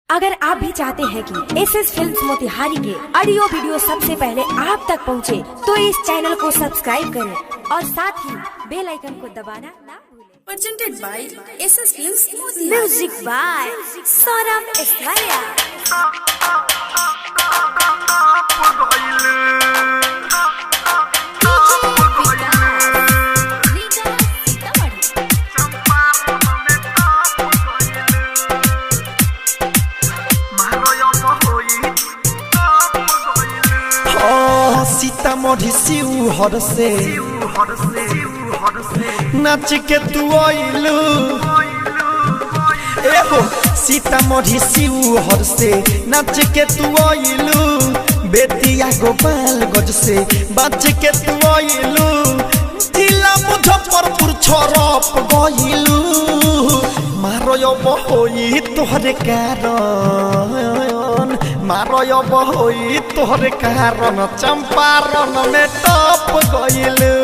अगर आप भी चाहते हैं कि एसएस फिल्म्स मोतिहारी के ऑडियो वीडियो सबसे पहले आप तक पहुंचे, तो इस चैनल को सब्सक्राइब करें और साथ ही बेल आइकन को दबाना ना भूलें। Presented by SS Films Motihari. Music by Saurabh Aishwarya. Sitamarhi Sheohar से नाच के तू आइलू, एहो सीतामढ़ी शिवहर से नाच के तू आइलू, बेतिया गोपालगंज से बाच के तू आइलू, जिला मुजफ्फरपुर छरप गइलू, मारो बहोई तोहरे कारण, मारो बहोई तोहरे कारण, चंपारण में टप गइलू,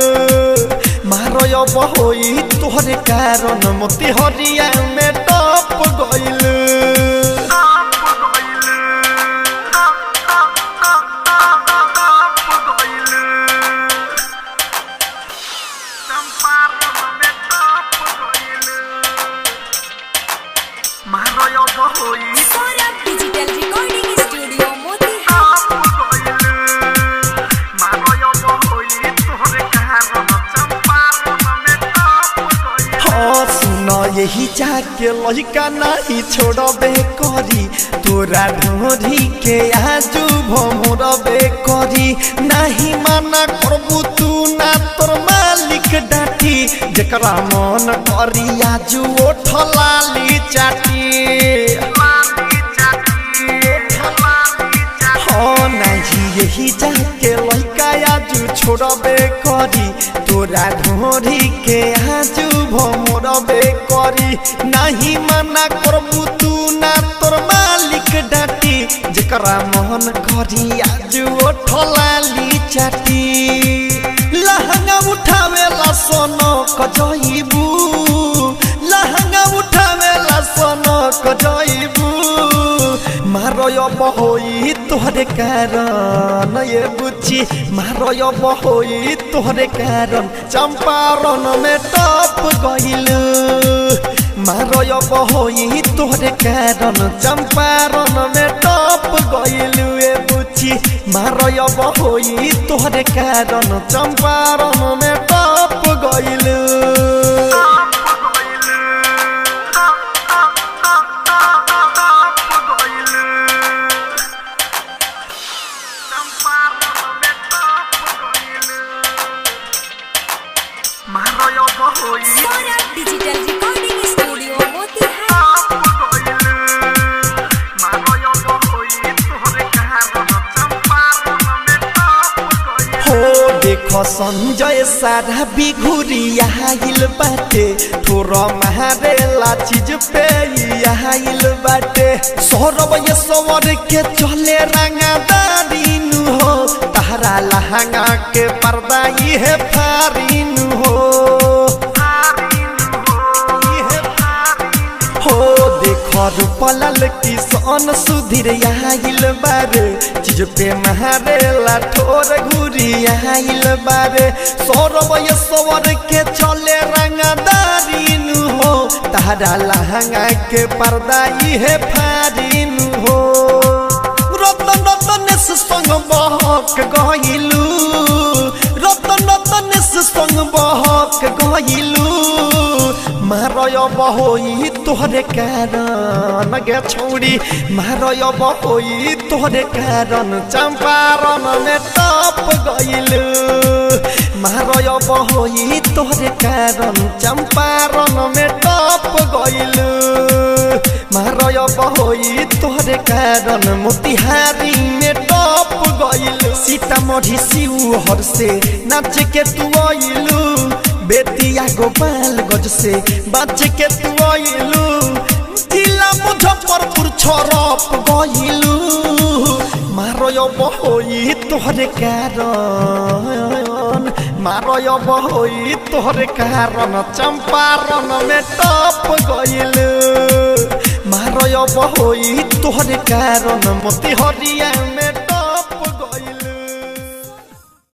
मारो बहोई तोहरे कारण, मोतिहारिया में टप गइलू। Saurabh digital recording studio Motihari. हाँ सुना यही जाके लड़का नहीं छोड़बे करी, तोरा ढोरी के आजू भमरबे करी, नहीं माना करबू तू ना तोर मालिक डाटी, जकरा मन करी आजू ओठलाली चाटी। हाँ नहीं यही जाके लड़का आजू छोड़बे करी, तोरा ढोरी के आजू भमरबे करी, नहीं मना करबू तू ना तोर मालिक डाटी, जकरा मन करी आजू ओठलाली चाटी। लहंगा उठावे ला सोनो कजइबू, लहंगा उठावे ला सोनो कजइबू, मारो बहोई तोहरे कारण, ये बुच्ची मारो बहोई तोहरे कारण, चंपारण में टप गइलू, मारो बहोई तोहरे कारण, चंपारण में टप गइलू, ये बुच्ची मारो बहोई तोहरे कारण, चंपारण में टप गइलू। Saurabh digital recording studio Motihari. हो देखो संजय सारा बिघुरिया आइल बाटे, थोड़ा मारेला चीज पे आइल बाटे, सौरभ ये सवर के चले रंगदारी नु हो, तहरा लहंगा के पर्दा ये फारीन हो, देखो रूपलाल किसान सुधीर आइल बारे, चीज पे मारेला ठोर घुरी आइल बारे, सौरभ ये सवर के चले रंगदारी नु हो, तहरा लहंगा के पर्दा ये फारीन हो, रतन रतन संग बहक गइलू, रतन रतन संग बहक गइलू, मारो बहोई तोहरे कारण, गे छौड़ी मारो बहोई तोहरे कारण, चंपारण में टप गइलू, मारो बहोई तोहरे कारण, चंपारण में टप गइलू, मारो बहोई तोहरे कारण, मोतिहारी में टप गइलू, सीतामढ़ी शिवहर से नाच के तू आइलू, बेतिया गोपालगंज से बाच के तू आइलू, जिला मुजफ्फरपुर छरप गइलू, मारो बहोई तोहरे कारण, मारो बहोई तोहरे कारण, चंपारण में टप गइलू, मारो मारो अब होई तोहरे कारण मोती हरिया में